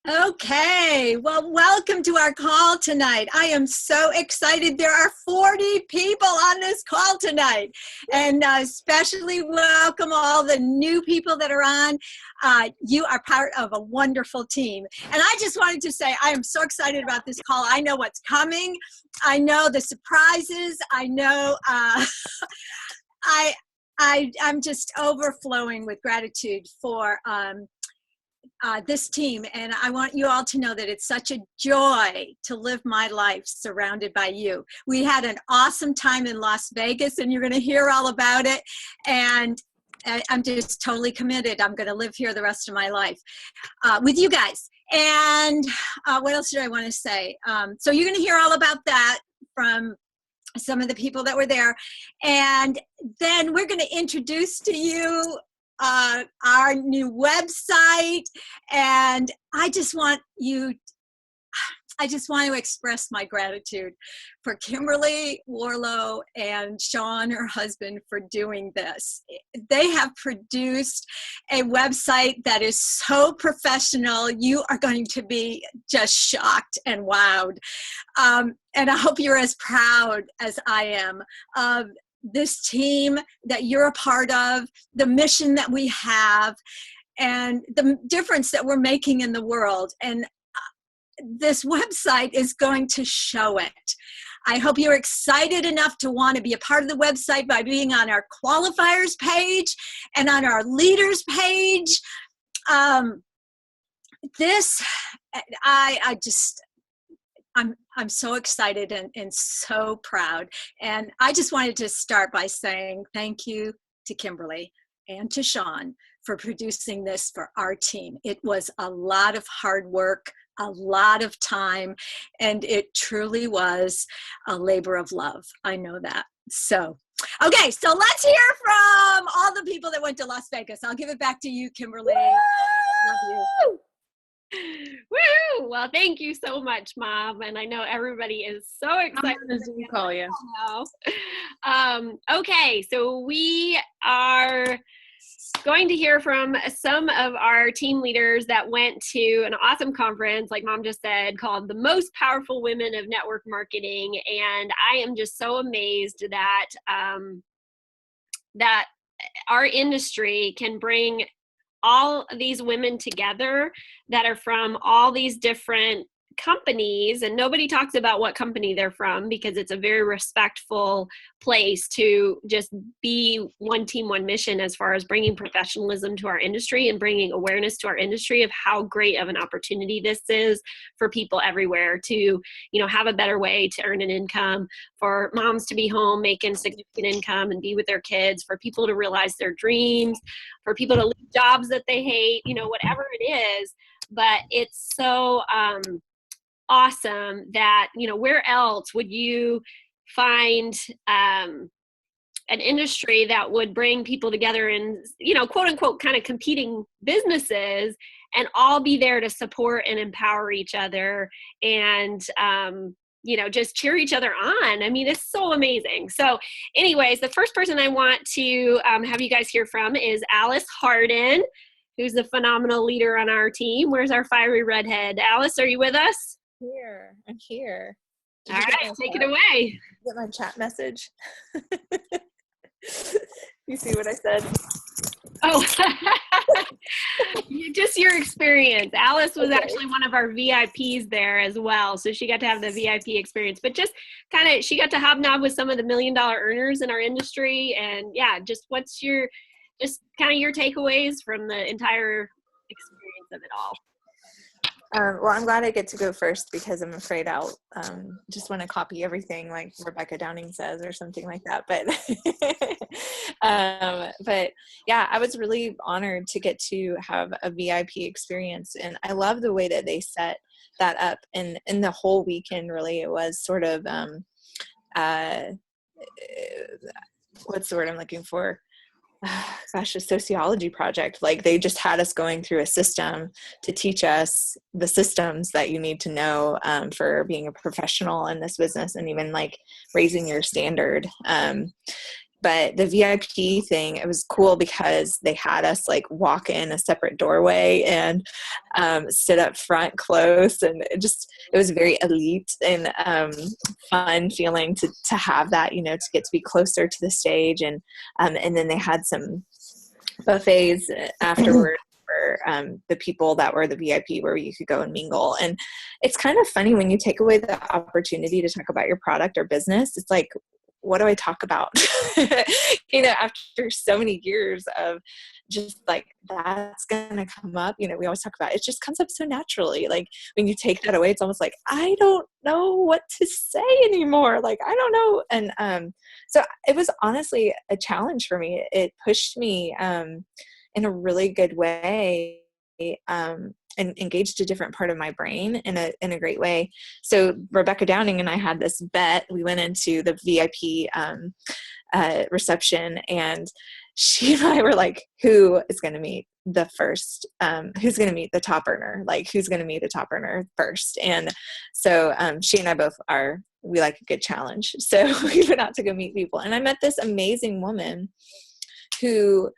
Okay, well, welcome to our call tonight. I am so excited. There are 40 people on this call tonight, and especially welcome all the new people that are on. You are part of a wonderful team. And I just wanted to say I am so excited about this call. I know what's coming. I know the surprises. I know I'm just overflowing with gratitude for this team, and I want you all to know that it's such a joy to live my life surrounded by you. We had an awesome time in Las Vegas, and you're going to hear all about it, and I'm just totally committed. I'm going to live here the rest of my life with you guys. And what else did I want to say? So you're going to hear all about that from some of the people that were there, and then we're going to introduce to you our new website, and I just want to express my gratitude for Kimberly Warlow and Sean, her husband, for doing this. They have produced a website that is so professional. You are going to be just shocked and wowed. And I hope you're as proud as I am of this team that you're a part of, the mission that we have, and the difference that we're making in the world. And this website is going to show it. I hope you're excited enough to want to be a part of the website by being on our qualifiers page and on our leaders page. I'm so excited and so proud. And I just wanted to start by saying thank you to Kimberly and to Sean for producing this for our team. It was a lot of hard work, a lot of time, and it truly was a labor of love. I know that. So, okay, so let's hear from all the people that went to Las Vegas. I'll give it back to you, Kimberly. Love you. Woo! Well, thank you so much, Mom. And I know everybody is so excited. I'm gonna Zoom call you. Okay, so we are going to hear from some of our team leaders that went to an awesome conference, like Mom just said, called The Most Powerful Women of Network Marketing. And I am just so amazed that that our industry can bring all these women together that are from all these different companies, and nobody talks about what company they're from because it's a very respectful place to just be one team, one mission as far as bringing professionalism to our industry and bringing awareness to our industry of how great of an opportunity this is for people everywhere to, have a better way to earn an income, for moms to be home making significant income and be with their kids, for people to realize their dreams, for people to leave jobs that they hate, whatever it is. But it's so awesome that, where else would you find an industry that would bring people together in, quote unquote, kind of competing businesses and all be there to support and empower each other and, just cheer each other on. I mean, it's so amazing. So anyways, the first person I want to have you guys hear from is Alice Harden, who's a phenomenal leader on our team. Where's our fiery redhead? Alice, are you with us? I'm here. All right, take it away. Get my chat message. You see what I said? Oh, just your experience. Alice was actually one of our VIPs there as well. So she got to have the VIP experience, but just she got to hobnob with some of the $1 million earners in our industry. And yeah, just what's your takeaways from the entire experience of it all? Well, I'm glad I get to go first because I'm afraid I'll just want to copy everything like Rebecca Downing says or something like that. But yeah, I was really honored to get to have a VIP experience. And I love the way that they set that up. And in the whole weekend, really, it was sort of, what's the word I'm looking for? A sociology project. Like they just had us going through a system to teach us the systems that you need to know for being a professional in this business and even like raising your standard. But the VIP thing, it was cool because they had us like walk in a separate doorway and stood up front close, and it was very elite and fun feeling to have that, to get to be closer to the stage. And then they had some buffets afterward for the people that were the VIP, where you could go and mingle. And it's kind of funny when you take away the opportunity to talk about your product or business. It's like, what do I talk about? After so many years of just like, that's going to come up, we always talk about it. It just comes up so naturally. Like when you take that away, it's almost like, I don't know what to say anymore. Like, I don't know. And so it was honestly a challenge for me. It pushed me in a really good way, and engaged a different part of my brain in a great way. So Rebecca Downing and I had this bet. We went into the VIP reception, and she and I were like, who is going to meet the first, who's going to meet the top earner? Like, who's going to meet a top earner first? And so she and I both we like a good challenge. So we went out to go meet people. And I met this amazing woman who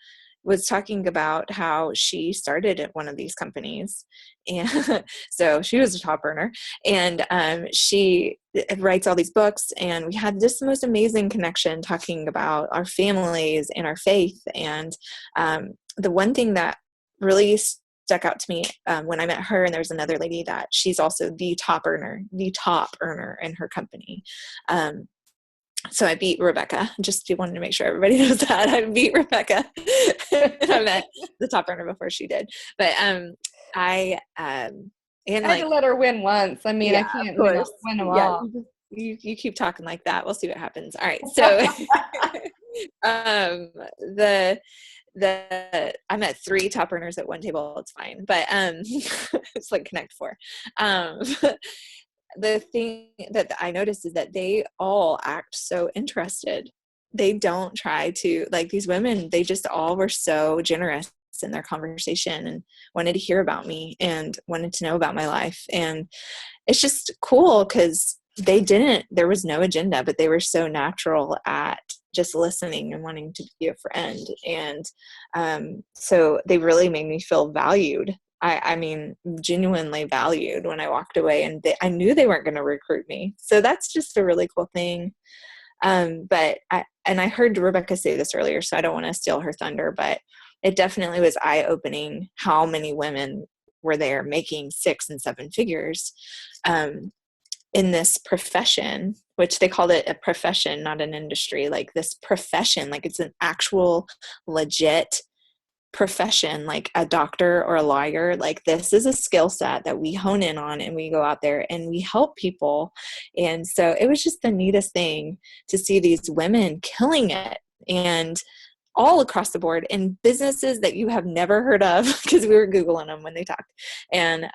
was talking about how she started at one of these companies. And so she was a top earner, and she writes all these books, and we had this most amazing connection talking about our families and our faith. And the one thing that really stuck out to me when I met her, and there's another lady that she's also the top earner in her company. So I beat Rebecca. Just wanted to make sure everybody knows that I beat Rebecca. I met the top earner before she did. But I had to let her win once. I mean, I can't win them all. You keep talking like that. We'll see what happens. All right. So I met 3 top earners at one table. It's fine. But it's like Connect 4. The thing that I noticed is that they all act so interested. They don't try to, like, these women, they just all were so generous in their conversation and wanted to hear about me and wanted to know about my life. And it's just cool because there was no agenda, but they were so natural at just listening and wanting to be a friend. And so they really made me feel valued. I mean, genuinely valued when I walked away, and I knew they weren't going to recruit me. So that's just a really cool thing. But I heard Rebecca say this earlier, so I don't want to steal her thunder, but it definitely was eye-opening how many women were there making 6 and 7 figures in this profession, which they called it a profession, not an industry. Like this profession, like it's an actual legit profession, like a doctor or a lawyer. Like this is a skill set that we hone in on, and we go out there and we help people. And so it was just the neatest thing to see these women killing it, and all across the board in businesses that you have never heard of, because we were Googling them when they talked. And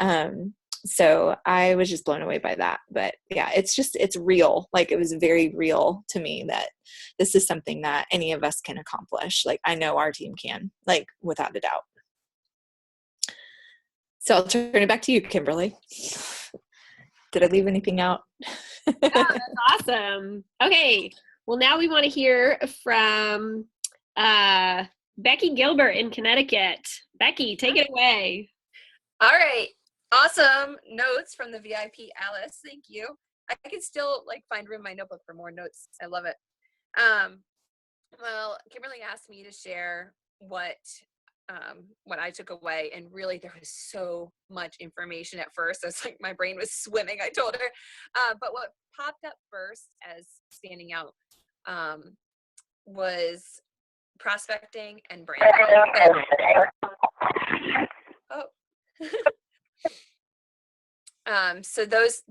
so I was just blown away by that. But yeah, it's real. Like it was very real to me that this is something that any of us can accomplish. Like I know our team can, like without a doubt. So I'll turn it back to you, Kimberly. Did I leave anything out? Oh, that's awesome. Okay. Well, now we want to hear from Becky Gilbert in Connecticut. Becky, take it away. All right. Awesome notes from the VIP, Alice. Thank you. I can still find room in my notebook for more notes. I love it. Well, Kimberly asked me to share what I took away, and really there was so much information at first. I was like, my brain was swimming, I told her. But what popped up first as standing out was prospecting and branding. So those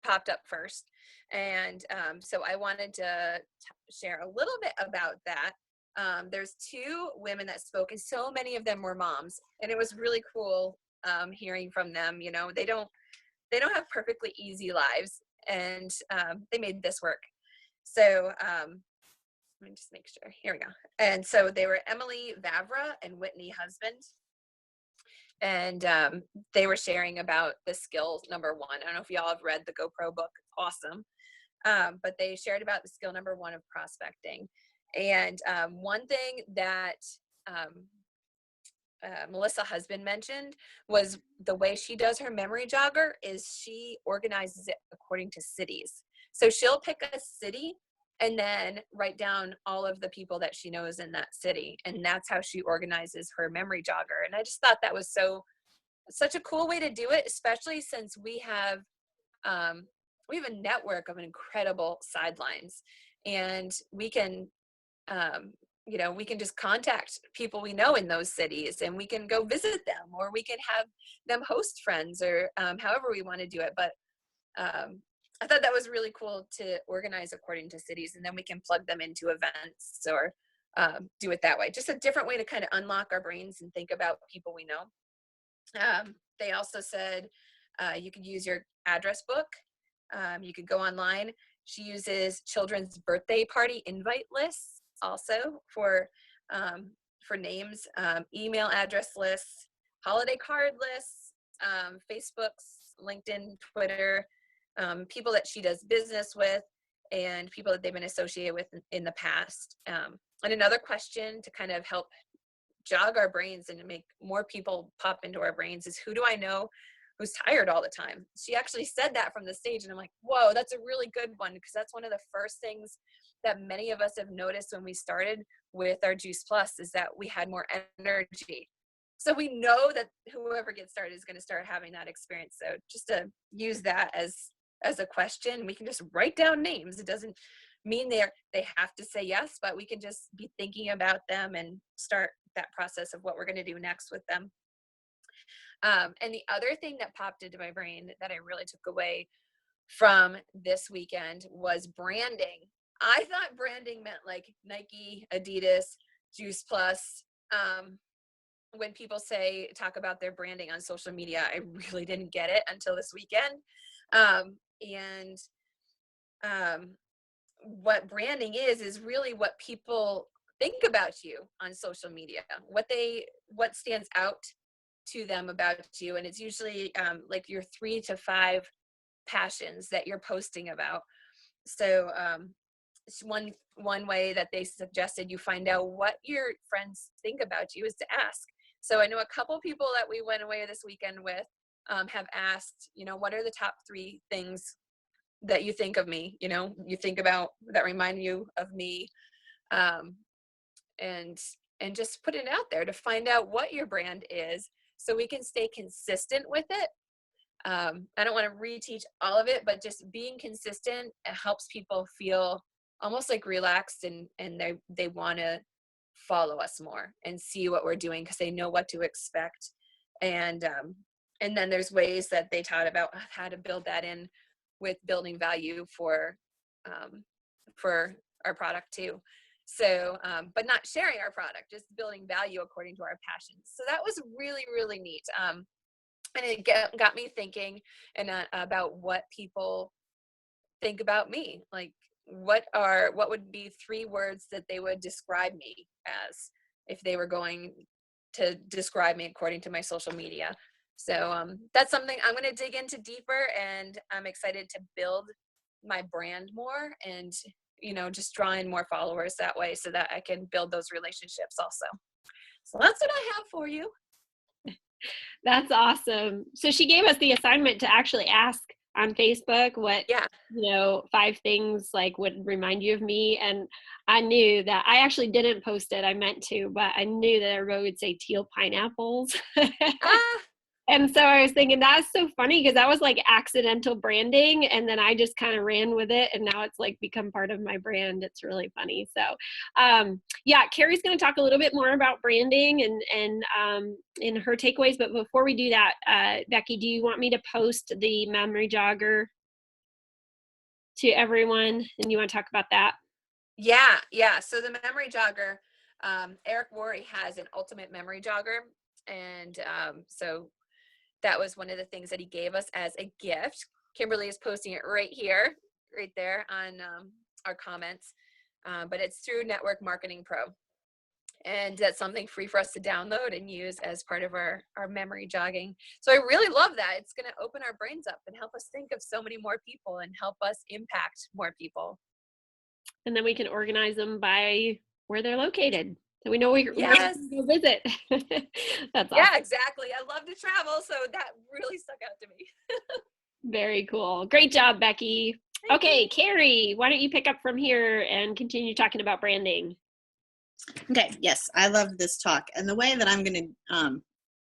popped up first. And so I wanted to share a little bit about that. There's 2 women that spoke, and so many of them were moms, and it was really cool hearing from them. You know, they don't have perfectly easy lives, and they made this work. So let me just make sure. Here we go. And so they were Emily Vavra and Whitney Husband. And they were sharing about the skill number 1. I don't know if y'all have read the GoPro book. It's awesome. But they shared about the skill number 1 of prospecting. And one thing that Melissa Husband mentioned was the way she does her memory jogger is she organizes it according to cities. So she'll pick a city and then write down all of the people that she knows in that city. And that's how she organizes her memory jogger. And I just thought that was such a cool way to do it, especially since we have a network of incredible sidelines, and we can we can just contact people we know in those cities, and we can go visit them, or we can have them host friends, or however we want to do it. But I thought that was really cool to organize according to cities, and then we can plug them into events or do it that way. Just a different way to kind of unlock our brains and think about people we know. They also said you could use your address book. You could go online. She uses children's birthday party invite lists also for names, email address lists, holiday card lists, Facebook's, LinkedIn, Twitter, people that she does business with, and people that they've been associated with in the past. And another question to kind of help jog our brains and to make more people pop into our brains is, who do I know who's tired all the time? She actually said that from the stage, and I'm like, whoa, that's a really good one, because that's one of the first things that many of us have noticed when we started with our Juice Plus, is that we had more energy. So we know that whoever gets started is going to start having that experience. So just to use that as a question, we can just write down names. It doesn't mean they have to say yes, but we can just be thinking about them and start that process of what we're going to do next with them. And the other thing that popped into my brain that I really took away from this weekend was branding. I thought branding meant like Nike, Adidas, Juice Plus. When people talk about their branding on social media, I really didn't get it until this weekend. What branding is really what people think about you on social media, what stands out to them about you. And it's usually like your 3 to 5 passions that you're posting about. So one way that they suggested you find out what your friends think about you is to ask. So I know a couple people that we went away this weekend with have asked, what are the top 3 things that you think of me, you think about that remind you of me, and just put it out there to find out what your brand is, so we can stay consistent with it. I don't want to reteach all of it, but just being consistent helps people feel almost like relaxed, and they want to follow us more and see what we're doing, because they know what to expect. And then there's ways that they taught about how to build that in with building value for our product too. So, but not sharing our product, just building value according to our passions. So that was really, really neat. And it got me thinking about what people think about me. Like, what would be 3 words that they would describe me as if they were going to describe me according to my social media. So that's something I'm going to dig into deeper, and I'm excited to build my brand more, and just draw in more followers that way, so that I can build those relationships also. So that's what I have for you. That's awesome. So she gave us the assignment to actually ask on Facebook what 5 things like would remind you of me. And I knew that I actually didn't post it. I meant to, but I knew that everybody would say teal pineapples. And so I was thinking, that's so funny, because that was like accidental branding, and then I just kind of ran with it, and now it's like become part of my brand. It's really funny. So Carrie's going to talk a little bit more about branding and in her takeaways. But before we do that, Becky, do you want me to post the memory jogger to everyone, and you want to talk about that? Yeah. So the memory jogger, Eric Worre has an ultimate memory jogger, and so that was one of the things that he gave us as a gift. Kimberly is posting it right there on our comments, but it's through Network Marketing Pro, and that's something free for us to download and use as part of our memory jogging. So I really love that. It's going to open our brains up and help us think of so many more people and help us impact more people. And then we can organize them by where they're located. So we know we're Yes. going to go visit. That's awesome. Yeah, exactly. I love to travel, so that really stuck out to me. Very cool. Great job, Becky. Okay, Carrie, why don't you pick up from here and continue talking about branding? Okay, yes, I love this talk. And the way that I'm going to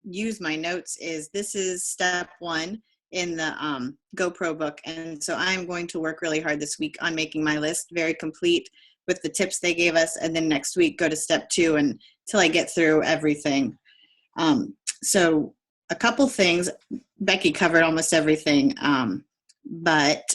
use my notes is this is step 1 in the GoPro book. And so I'm going to work really hard this week on making my list very complete with the tips they gave us. And then next week, go to step 2 until I get through everything. So a couple things, Becky covered almost everything, but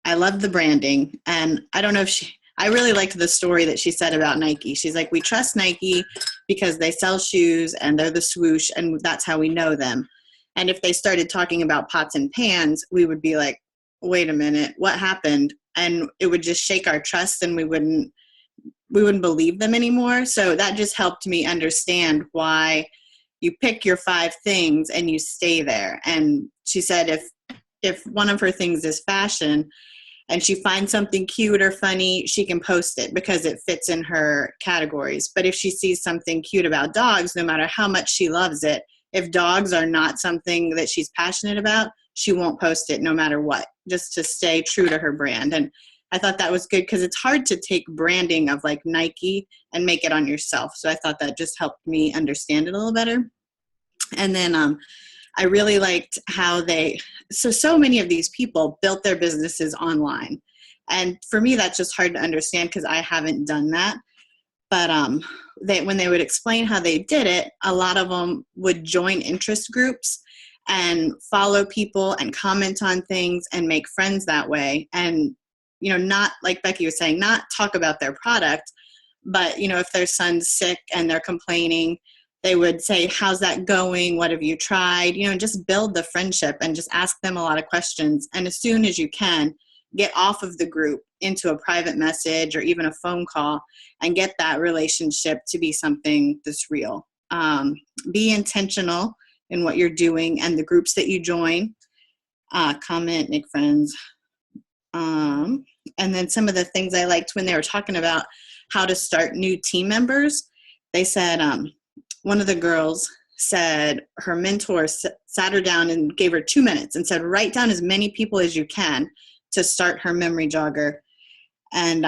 I love the branding. And I don't know if I really liked the story that she said about Nike. She's like, we trust Nike because they sell shoes and they're the swoosh and that's how we know them. And if they started talking about pots and pans, we would be like, wait a minute, what happened? And it would just shake our trust and we wouldn't believe them anymore. So that just helped me understand why you pick your 5 things and you stay there. And she said if one of her things is fashion and she finds something cute or funny, she can post it because it fits in her categories. But if she sees something cute about dogs, no matter how much she loves it, if dogs are not something that she's passionate about, she won't post it no matter what, just to stay true to her brand. And I thought that was good because it's hard to take branding of like Nike and make it on yourself. So I thought that just helped me understand it a little better. And then I really liked how so many of these people built their businesses online. And for me, that's just hard to understand because I haven't done that. But when they would explain how they did it, a lot of them would join interest groups and follow people and comment on things and make friends that way. And, not like Becky was saying, not talk about their product, but, if their son's sick and they're complaining, they would say, how's that going? What have you tried? Just build the friendship and just ask them a lot of questions. And as soon as you can, get off of the group into a private message or even a phone call and get that relationship to be something that's real. Be intentional in what you're doing and the groups that you join. Comment, make friends. And then some of the things I liked when they were talking about how to start new team members, they said, one of the girls said her mentor sat her down and gave her 2 minutes and said, write down as many people as you can to start her memory jogger. And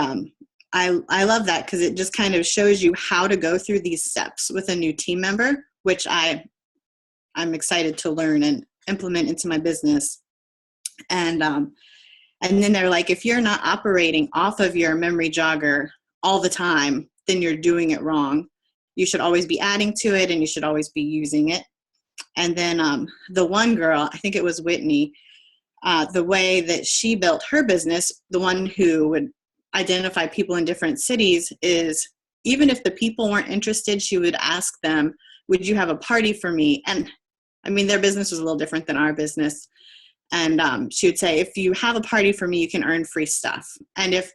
I love that because it just kind of shows you how to go through these steps with a new team member, which I'm excited to learn and implement into my business. And then they're like, if you're not operating off of your memory jogger all the time, then you're doing it wrong. You should always be adding to it and you should always be using it. And then the one girl, I think it was Whitney, the way that she built her business, the one who would identify people in different cities, is even if the people weren't interested, she would ask them, would you have a party for me? And I mean, their business was a little different than our business. And she would say, if you have a party for me, you can earn free stuff. And if,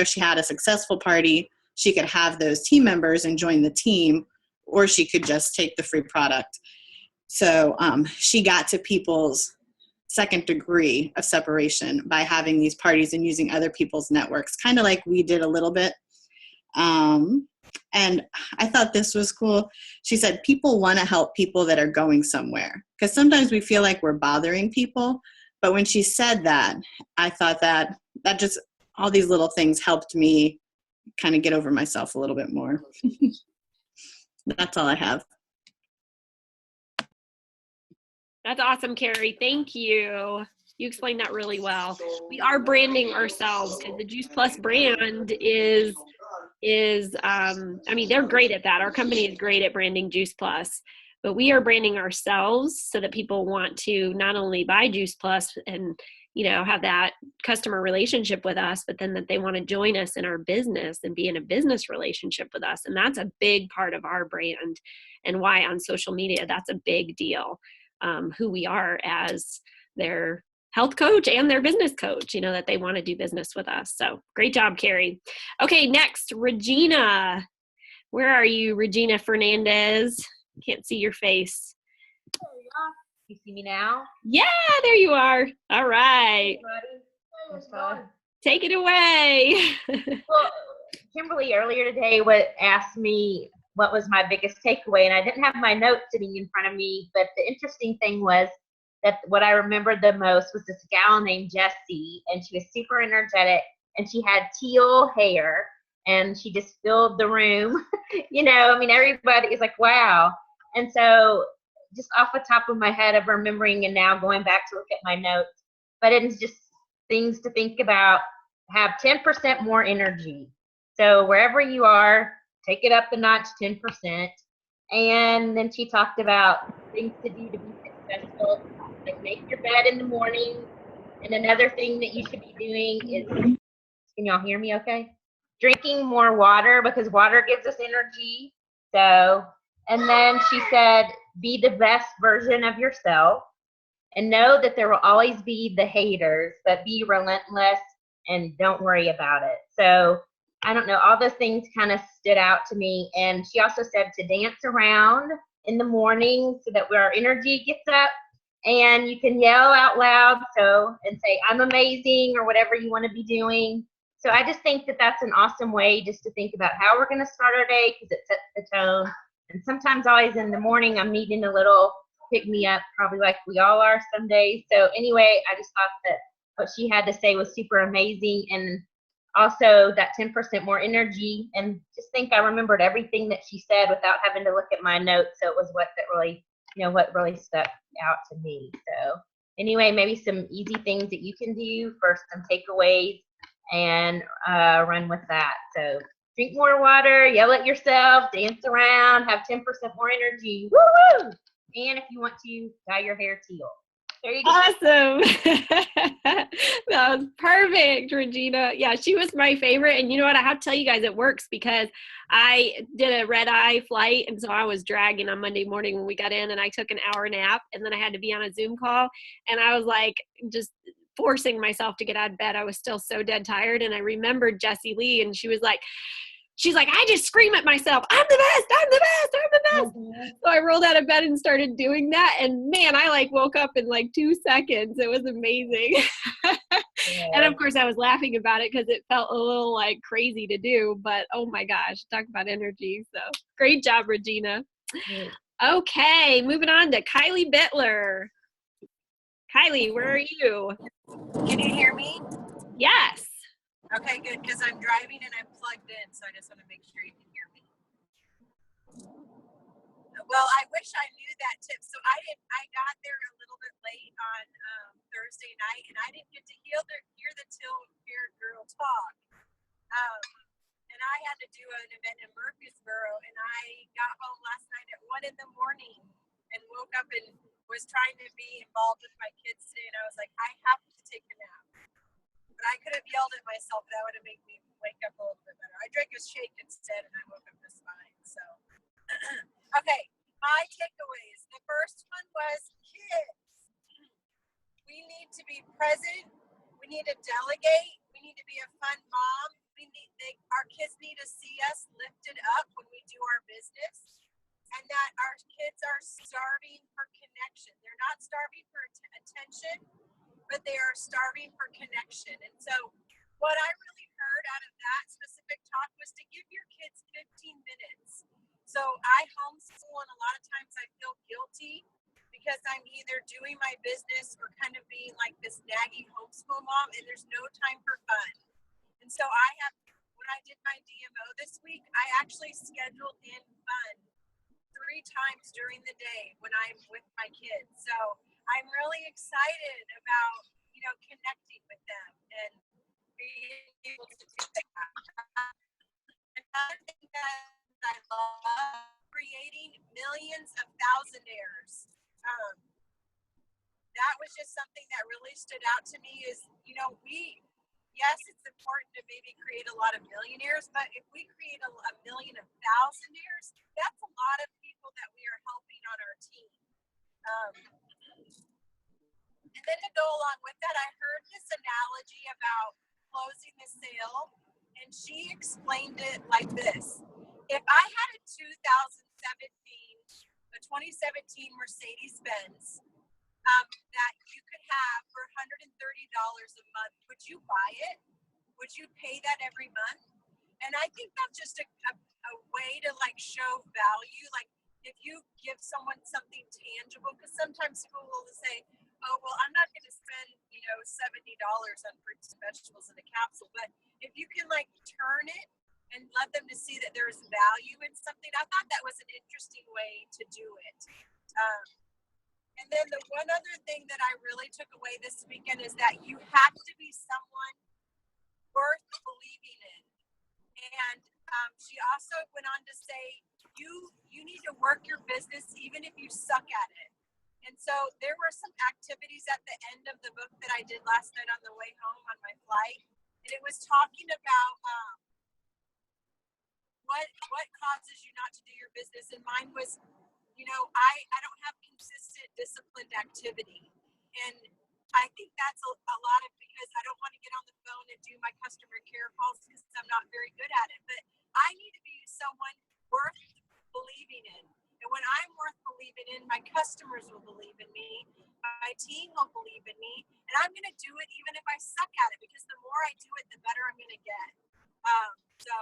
she had a successful party, she could have those team members and join the team, or she could just take the free product. So she got to people's second degree of separation by having these parties and using other people's networks, kind of like we did a little bit. And I thought this was cool. She said, people want to help people that are going somewhere, because sometimes we feel like we're bothering people. But when she said that, I thought that just, all these little things helped me kind of get over myself a little bit more. That's all I have. That's awesome, Carrie. Thank you. You explained that really well. We are branding ourselves because the Juice Plus brand is they're great at that. Our company is great at branding Juice Plus, but we are branding ourselves so that people want to not only buy Juice Plus and, have that customer relationship with us, but then that they want to join us in our business and be in a business relationship with us. And that's a big part of our brand and why on social media, that's a big deal. Who we are as their health coach and their business coach, that they want to do business with us. So great job, Carrie. Okay, next, Regina. Where are you, Regina Fernandez? Can't see your face. You see me now? Yeah, there you are. All right. Take it away. Well, Kimberly earlier today asked me what was my biggest takeaway. And I didn't have my notes sitting in front of me, but the interesting thing was that what I remembered the most was this gal named Jessie, and she was super energetic, and she had teal hair, and she just filled the room. Everybody is like, wow. And so just off the top of my head of remembering and now going back to look at my notes, but it's just things to think about. Have 10% more energy. So wherever you are, take it up a notch, 10%. And then she talked about things to do to be successful, like make your bed in the morning. And another thing that you should be doing is, can y'all hear me okay? Drinking more water, because water gives us energy. So, and then she said, be the best version of yourself and know that there will always be the haters, but be relentless and don't worry about it. So I don't know, all those things kind of stood out to me. And she also said to dance around in the morning so that our energy gets up, and you can yell out loud and say, I'm amazing, or whatever you want to be doing. So I just think that that's an awesome way just to think about how we're going to start our day, because it sets the tone. And sometimes always in the morning, I'm needing a little pick me up, probably like we all are some days. So anyway, I just thought that what she had to say was super amazing. And also that 10% more energy, and just think I remembered everything that she said without having to look at my notes. So it was what really stuck out to me. So anyway, maybe some easy things that you can do for some takeaways and run with that. So drink more water, yell at yourself, dance around, have 10% more energy. Woo-woo! And if you want to, dye your hair teal. There you go. Awesome. That was perfect, Regina. Yeah, she was my favorite. And you know what? I have to tell you guys, it works because I did a red eye flight. And so I was dragging on Monday morning when we got in, and I took an hour nap, and then I had to be on a Zoom call. And I was like, just forcing myself to get out of bed. I was still so dead tired. And I remembered Jessie Lee, and she's like, I just scream at myself, I'm the best, I'm the best, I'm the best. Mm-hmm. So I rolled out of bed and started doing that. And man, I woke up in 2 seconds. It was amazing. Yeah. And of course I was laughing about it because it felt a little crazy to do, but oh my gosh, talk about energy. So great job, Regina. Mm-hmm. Okay, moving on to Kylie Bittler. Kylie, where are you? Can you hear me? Yes. Okay, good, because I'm driving and I'm plugged in, so I just want to make sure you can hear me. Well, I wish I knew that tip. So I got there a little bit late on Thursday night, and I didn't get to hear the Till-Haired Girl talk. And I had to do an event in Murfreesboro, and I got home last night at 1 a.m. and woke up and was trying to be involved with my kids today, and I was like, I have to take a nap. But I could have yelled at myself. That would have made me wake up a little bit better. I drank a shake instead, and I woke up just fine. So, okay, my takeaways. The first one was kids. We need to be present. We need to delegate. We need to be a fun mom. Our kids need to see us lifted up when we do our business, and that our kids are starving for connection. They're not starving for attention, but they are starving for connection. And so what I really heard out of that specific talk was to give your kids 15 minutes. So I homeschool, and a lot of times I feel guilty because I'm either doing my business or kind of being like this naggy homeschool mom, and there's no time for fun. And so when I did my DMO this week, I actually scheduled in fun 3 times during the day when I'm with my kids. So I'm really excited about, connecting with them and being able to do that. Another thing that I love, creating millions of thousandaires. That was just something that really stood out to me is, yes, it's important to maybe create a lot of millionaires, but if we create a million of thousandaires, that's a lot of people that we are helping on our team. And then to go along with that, I heard this analogy about closing the sale, and she explained it like this. If I had a 2017 Mercedes-Benz that you could have for $130 a month, would you buy it? Would you pay that every month? And I think that's just a a way to like show value. Like if you give someone something tangible, because sometimes people will say, oh, well, I'm not going to spend, $70 on fruits and vegetables in a capsule. But if you can like turn it and let them to see that there's value in something, I thought that was an interesting way to do it. And then the one other thing that I really took away this weekend is that you have to be someone worth believing in. And she also went on to say, you need to work your business even if you suck at it. And so there were some activities at the end of the book that I did last night on the way home on my flight. And it was talking about what causes you not to do your business. And mine was, I don't have consistent disciplined activity. And I think that's a lot of because I don't want to get on the phone and do my customer care calls because I'm not very good at it. But I need to be someone worth believing in. And when I'm worth believing in, my customers will believe in me. My team will believe in me. And I'm going to do it even if I suck at it because the more I do it, the better I'm going to get. So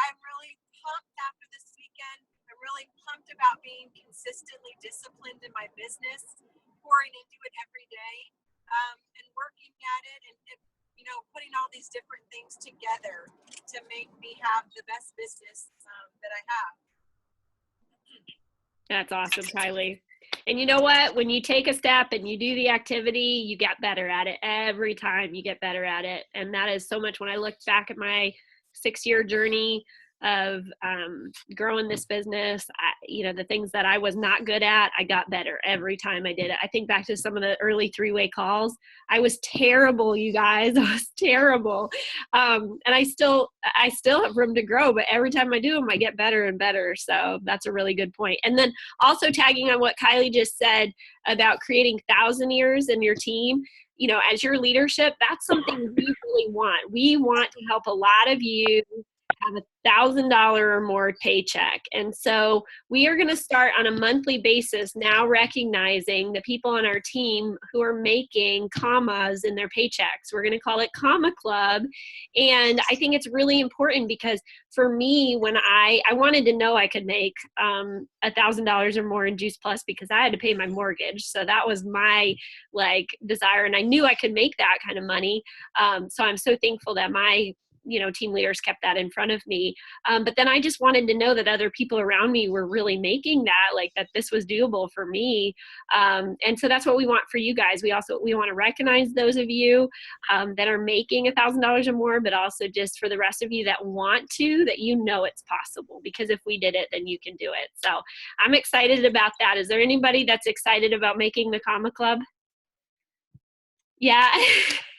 I'm really pumped after this weekend. I'm really pumped about being consistently disciplined in my business, pouring into it every day, and working at it and putting all these different things together to make me have the best business that I have. That's awesome, Kylie. And you know what? When you take a step and you do the activity, you get better at it. Every time you get better at it. And that is so much when I look back at my 6-year journey of growing this business, the things that I was not good at, I got better every time I did it. I think back to some of the early 3-way calls. I was terrible, you guys. I was terrible. And I still have room to grow, but every time I do them, I get better and better. So that's a really good point. And then also tagging on what Kylie just said about creating thousandaires in your team, as your leadership, that's something we really want. We want to help a lot of you have $1,000 or more paycheck. And so we are going to start on a monthly basis now recognizing the people on our team who are making commas in their paychecks. We're going to call it Comma Club. And I think it's really important because for me, when I wanted to know I could make $1,000 or more in Juice Plus because I had to pay my mortgage. So that was my desire. And I knew I could make that kind of money. So I'm so thankful that my team leaders kept that in front of me. But then I just wanted to know that other people around me were really making that, that this was doable for me. And so that's what we want for you guys. We want to recognize those of you that are making $1,000 or more, but also just for the rest of you that want to, that it's possible, because if we did it, then you can do it. So I'm excited about that. Is there anybody that's excited about making the Comma Club? Yeah.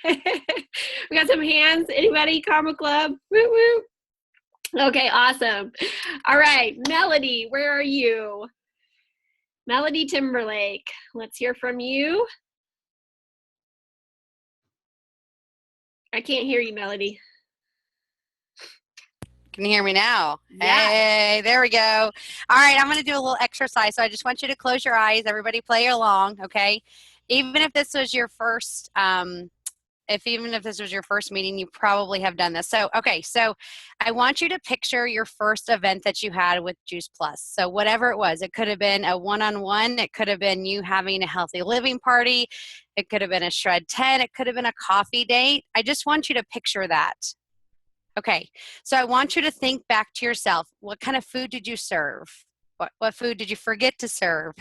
We got some hands. Anybody? Comma Club? Woo woo. Okay, awesome. All right, Melody, where are you? Melody Timberlake, let's hear from you. I can't hear you, Melody. Can you hear me now? Yeah. Hey, there we go. All right, I'm going to do a little exercise. So I just want you to close your eyes. Everybody play along, okay? Even if this was your first even if this was your first meeting, you probably have done this. So, okay, so I want you to picture your first event that you had with Juice Plus. So whatever it was, it could have been a one-on-one, it could have been you having a healthy living party, it could have been a shred 10, it could have been a coffee date. I just want you to picture that. Okay, so I want you to think back to yourself. What kind of food did you serve? What food did you forget to serve?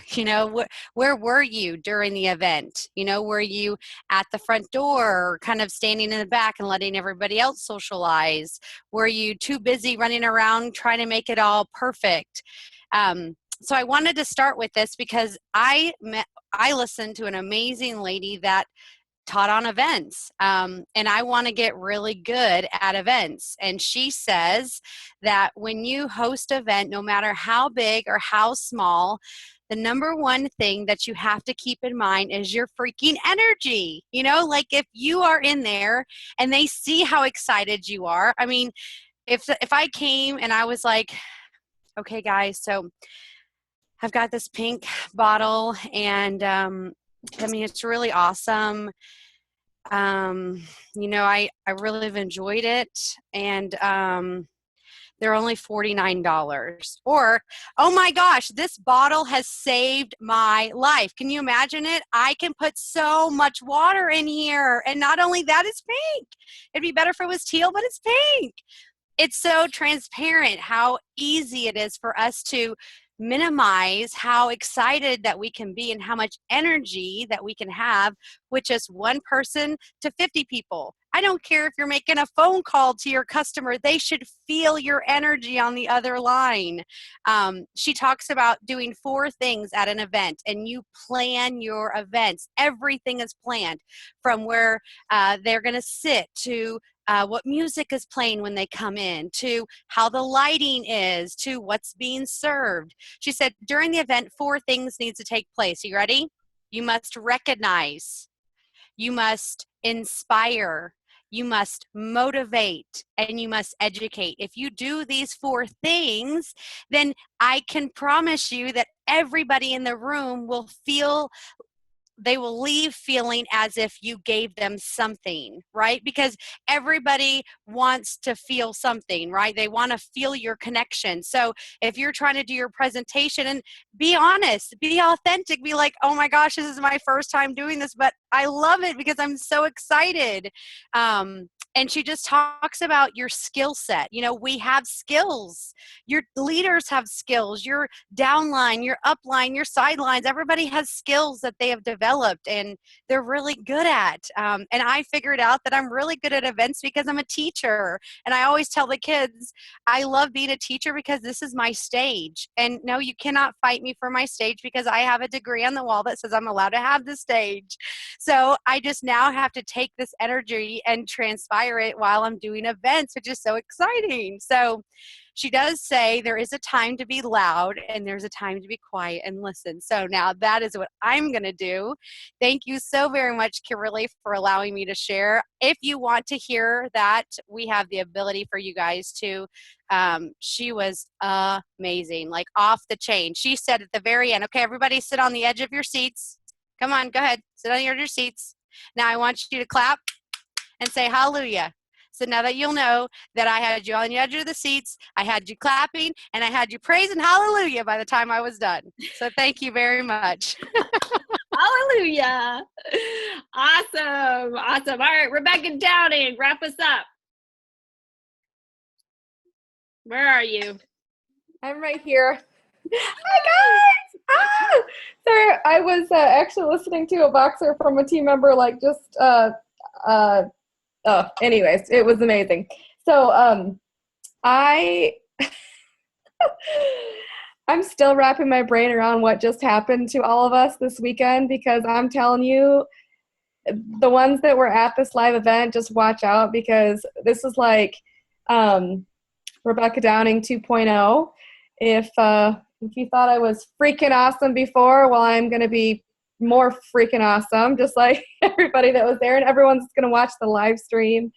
Where were you during the event? Were you at the front door or kind of standing in the back and letting everybody else socialize? Were you too busy running around trying to make it all perfect? So I wanted to start with this because I listened to an amazing lady that taught on events, and I want to get really good at events. And she says that when you host an event, no matter how big or how small, the number one thing that you have to keep in mind is your freaking energy. If you are in there and they see how excited you are. I mean, if I came and I was like, okay guys, so I've got this pink bottle and it's really awesome. I really have enjoyed it. And They're only $49. Or, oh my gosh, this bottle has saved my life. Can you imagine it? I can put so much water in here. And not only that, it's pink. It'd be better if it was teal, but it's pink. It's so transparent how easy it is for us to minimize how excited that we can be and how much energy that we can have with just one person to 50 people. I don't care if you're making a phone call to your customer, they should feel your energy on the other line. She talks about doing 4 things at an event, and you plan your events. Everything is planned, from where they're going to sit to what music is playing when they come in, to how the lighting is, to what's being served. She said during the event, 4 things need to take place. Are you ready? You must recognize, you must inspire, you must motivate, and you must educate. If you do these 4 things, then I can promise you that everybody in the room will feel, they will leave feeling as if you gave them something, right? Because everybody wants to feel something, right? They want to feel your connection. So if you're trying to do your presentation, and be honest, be authentic, be like, oh my gosh, this is my first time doing this, but I love it because I'm so excited. And she just talks about your skill set. You know, we have skills. Your leaders have skills. Your downline, your upline, your sidelines, everybody has skills that they have developed and they're really good at. And I figured out that I'm really good at events because I'm a teacher. And I always tell the kids, I love being a teacher because this is my stage. And no, you cannot fight me for my stage because I have a degree on the wall that says I'm allowed to have the stage. So I just now have to take this energy and transpire it while I'm doing events, which is so exciting. So she does say there is a time to be loud and there's a time to be quiet and listen. So now that is what I'm going to do. Thank you so very much, Kimberly, for allowing me to share. If you want to hear that, we have the ability for you guys to. She was amazing, like off the chain. She said at the very end, okay, everybody sit on the edge of your seats. Come on, go ahead, sit on the edge of your seats. Now I want you to clap and say hallelujah. So now that you'll know that I had you on the edge of the seats, I had you clapping, and I had you praising hallelujah by the time I was done. So thank you very much. Hallelujah. Awesome. Awesome. All right, Rebecca Downing, wrap us up. Where are you? I'm right here. Hi, guys. Ah! Sorry, I was actually listening to a boxer from a team member, like just anyways, it was amazing. So I'm still wrapping my brain around what just happened to all of us this weekend, because I'm telling you, the ones that were at this live event, just watch out, because this is like Rebecca Downing 2.0. If you thought I was freaking awesome before, well, I'm going to be more freaking awesome, just like everybody that was there, and everyone's going to watch the live stream.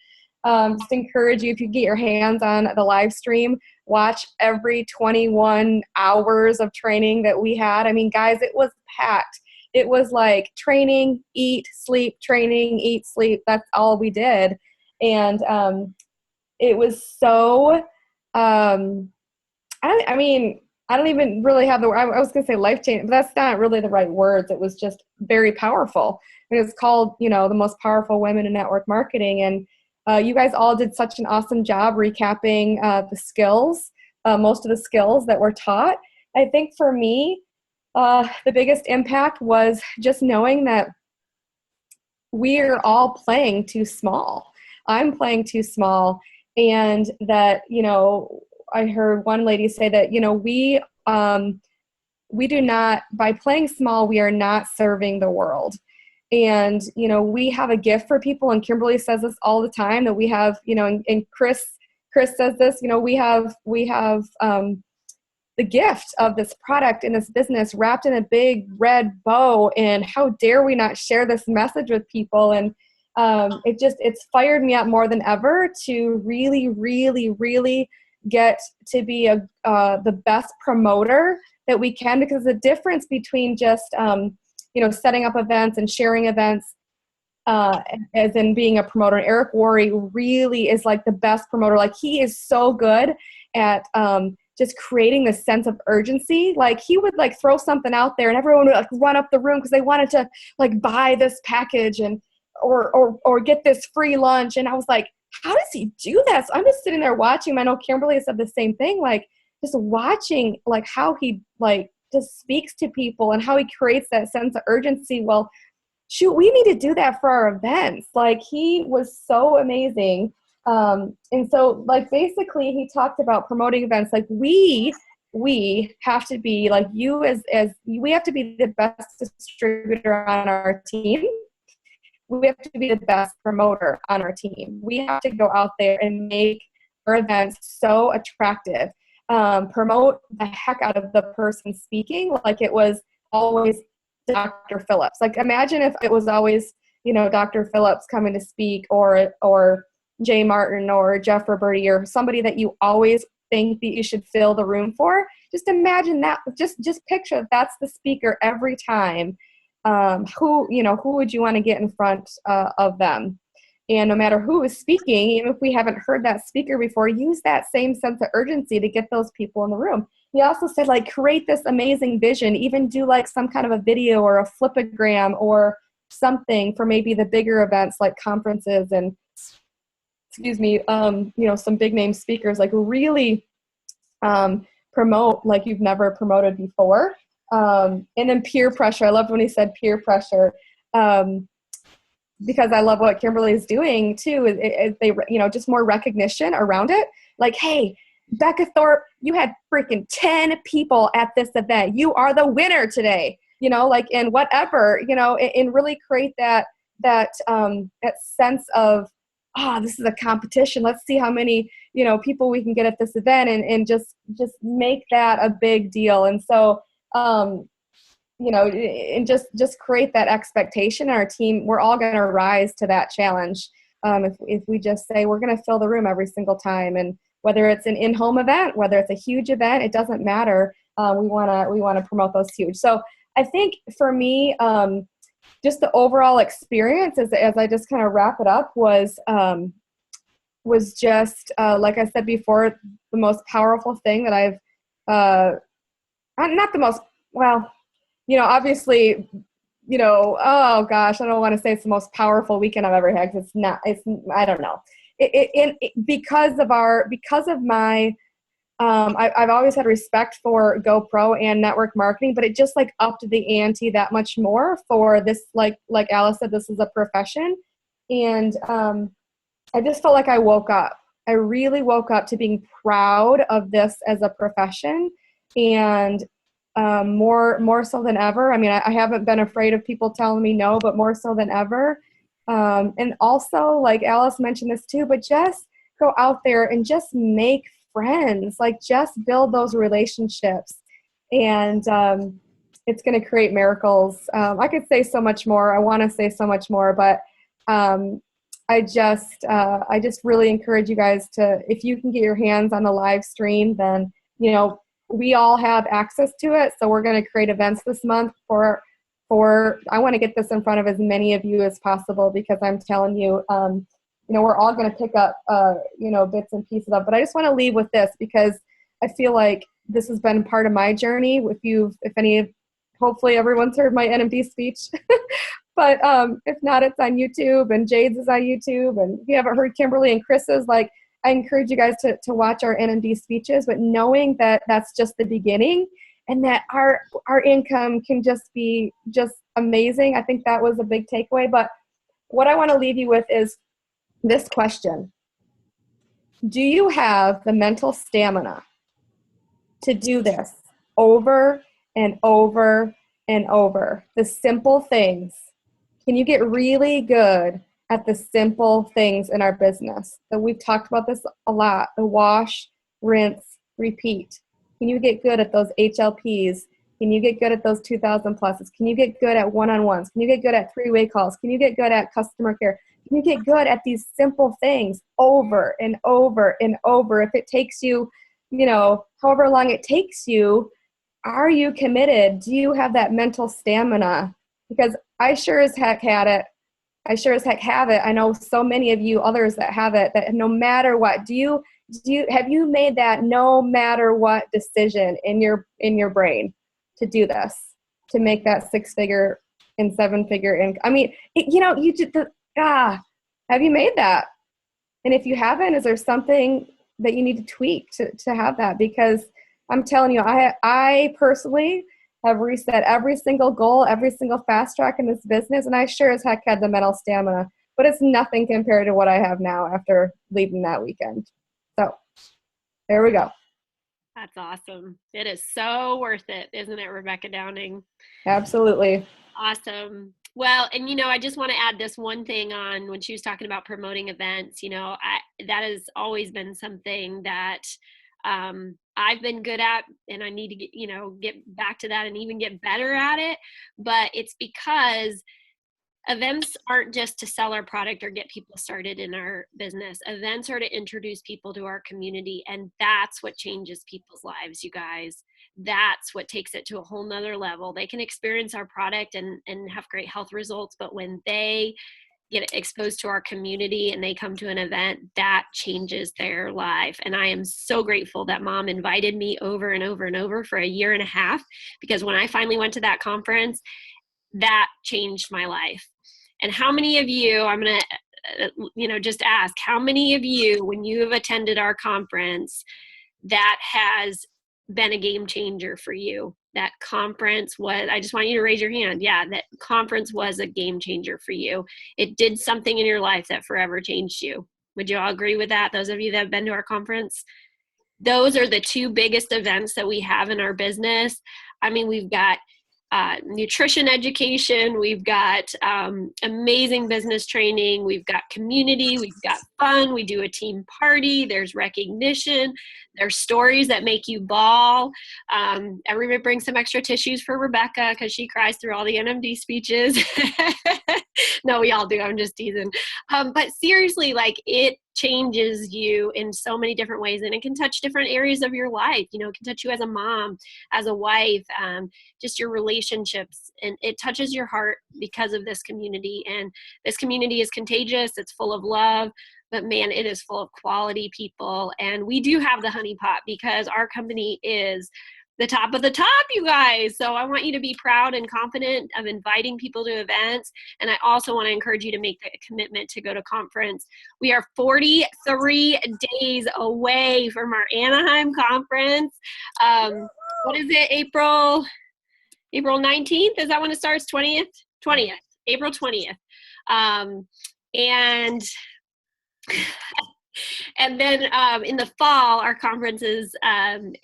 Just encourage you, if you get your hands on the live stream, watch every 21 hours of training that we had. I mean, guys, it was packed. It was like training, eat, sleep, training, eat, sleep. That's all we did. And it was so, I don't even really have the word. I was going to say life-changing, but that's not really the right words. It was just very powerful. It was called, the most powerful women in network marketing. And you guys all did such an awesome job recapping the skills, most of the skills that were taught. I think for me, the biggest impact was just knowing that we're all playing too small. I'm playing too small. And that, I heard one lady say that, we do not, by playing small, we are not serving the world. And, we have a gift for people, and Kimberly says this all the time, that we have, and Chris says this, we have the gift of this product and this business wrapped in a big red bow, and how dare we not share this message with people. And it's fired me up more than ever to really, really, really get to be the best promoter that we can, because the difference between just setting up events and sharing events as in being a promoter. Eric Worre really is like the best promoter. Like, he is so good, at just creating this sense of urgency. Like he would like throw something out there and everyone would like run up the room because they wanted to like buy this package and or get this free lunch. And I was like, how does he do that? So I'm just sitting there watching. I know Kimberly said the same thing, like just watching like how he like just speaks to people and how he creates that sense of urgency. Well, shoot, we need to do that for our events. Like he was so amazing. And so like basically he talked about promoting events. Like we have to be like you as we have to be the best distributor on our team. We have to be the best promoter on our team. We have to go out there and make our events so attractive. Promote the heck out of the person speaking like it was always Dr. Phillips. Like imagine if it was always, you know, Dr. Phillips coming to speak or Jay Martin or Jeff Roberti or somebody that you always think that you should fill the room for. Just imagine that. Just picture that's the speaker every time. Who would you want to get in front of them? And no matter who is speaking, even if we haven't heard that speaker before, use that same sense of urgency to get those people in the room. He also said, like, create this amazing vision, even do like some kind of a video or a flipogram or something for maybe the bigger events like conferences and, some big name speakers, like really promote like you've never promoted before. And then peer pressure. I loved when he said peer pressure. Because I love what Kimberly is doing too, is they, just more recognition around it. Like, hey, Becca Thorpe, you had freaking 10 people at this event. You are the winner today, and whatever, and really create that sense of, this is a competition. Let's see how many, people we can get at this event and just make that a big deal. And so, and just create that expectation in our team. We're all going to rise to that challenge. If we just say we're going to fill the room every single time, and whether it's an in-home event, whether it's a huge event, it doesn't matter. We want to promote those huge. So I think for me, just the overall experience as I just kind of wrap it up was just, like I said before, the most powerful thing that I've, not the most, well, obviously, oh gosh, I don't want to say it's the most powerful weekend I've ever had, because it's not, I don't know. Because of my, I've always had respect for GoPro and network marketing, but it just like upped the ante that much more for this, like Alice said, this is a profession. And I just felt like I woke up. I really woke up to being proud of this as a profession, and more so than ever. I mean, I haven't been afraid of people telling me no, but more so than ever. And also, like Alice mentioned this too, but just go out there and just make friends, like just build those relationships, and it's going to create miracles. I could say so much more. I want to say so much more, but I just really encourage you guys to, if you can get your hands on the live stream, then, we all have access to it. So we're going to create events this month for I want to get this in front of as many of you as possible, because I'm telling you, we're all going to pick up, bits and pieces of, but I just want to leave with this, because I feel like this has been part of my journey. Hopefully everyone's heard my NMD speech, but if not, it's on YouTube, and Jade's is on YouTube. And if you haven't heard Kimberly and Chris's, like, I encourage you guys to watch our NMD speeches, but knowing that that's just the beginning, and that our income can just be just amazing. I think that was a big takeaway. But what I want to leave you with is this question: do you have the mental stamina to do this over and over and over? The simple things. Can you get really good at the simple things in our business? So we've talked about this a lot: the wash, rinse, repeat. Can you get good at those HLPs? Can you get good at those 2,000 pluses? Can you get good at one-on-ones? Can you get good at three-way calls? Can you get good at customer care? Can you get good at these simple things over and over and over? If it takes you, however long it takes you, are you committed? Do you have that mental stamina? Because I sure as heck had it. I sure as heck have it. I know so many of you others that have it, that no matter what, do have you made that no matter what decision in your brain to do this, to make that 6-figure and 7-figure income? I mean, you did have you made that? And if you haven't, is there something that you need to tweak to have that? Because I'm telling you, I personally have reset every single goal, every single fast track in this business, and I sure as heck had the mental stamina, but it's nothing compared to what I have now after leaving that weekend. So there we go. That's awesome. It is so worth it, isn't it, Rebecca Downing? Absolutely. Awesome. Well, and I just want to add this one thing on when she was talking about promoting events. That has always been something that I've been good at, and I need to get back to that and even get better at it. But it's because events aren't just to sell our product or get people started in our business. Events are to introduce people to our community, and that's what changes people's lives, you guys. That's what takes it to a whole nother level. They can experience our product and have great health results, but when they get exposed to our community and they come to an event, that changes their life. And I am so grateful that Mom invited me over and over and over for a year and a half, because when I finally went to that conference, that changed my life. And how many of you, I'm going to, just ask, how many of you, when you have attended our conference, that has been a game changer for you? That conference was, I just want you to raise your hand. Yeah, that conference was a game changer for you. It did something in your life that forever changed you. Would you all agree with that? Those of you that have been to our conference? Those are the two biggest events that we have in our business. I mean, we've got nutrition education, we've got amazing business training, we've got community, we've got fun, we do a team party, there's recognition, there's stories that make you bawl. Everybody bring some extra tissues for Rebecca because she cries through all the NMD speeches. No, we all do, I'm just teasing. But seriously, it changes you in so many different ways, and it can touch different areas of your life. It can touch you as a mom, as a wife, just your relationships, and it touches your heart because of this community. And this community is contagious. It's full of love, but man, it is full of quality people. And we do have the honey pot because our company is the top of the top, you guys. So I want you to be proud and confident of inviting people to events. And I also want to encourage you to make the commitment to go to conference. We are 43 days away from our Anaheim conference. What is it? April 19th? Is that when it starts? 20th? April 20th. And then in the fall, our conference is in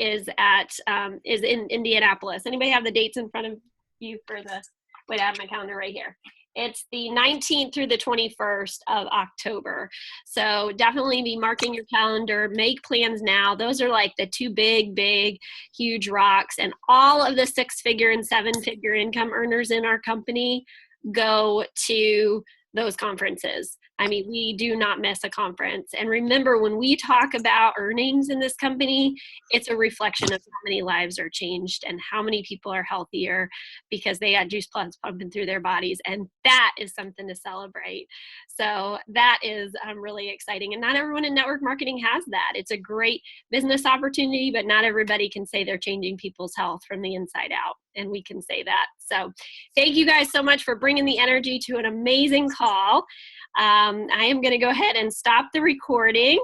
Indianapolis. Anybody have the dates in front of you for the? Wait, I have my calendar right here. It's the 19th through the 21st of October. So definitely be marking your calendar. Make plans now. Those are the two big, huge rocks. And all of the 6-figure and 7-figure income earners in our company go to those conferences. I mean, we do not miss a conference. And remember, when we talk about earnings in this company, it's a reflection of how many lives are changed and how many people are healthier because they got juice plus pumping through their bodies. And that is something to celebrate. So that is really exciting. And not everyone in network marketing has that. It's a great business opportunity, but not everybody can say they're changing people's health from the inside out. And we can say that. So thank you guys so much for bringing the energy to an amazing call. I am going to go ahead and stop the recording.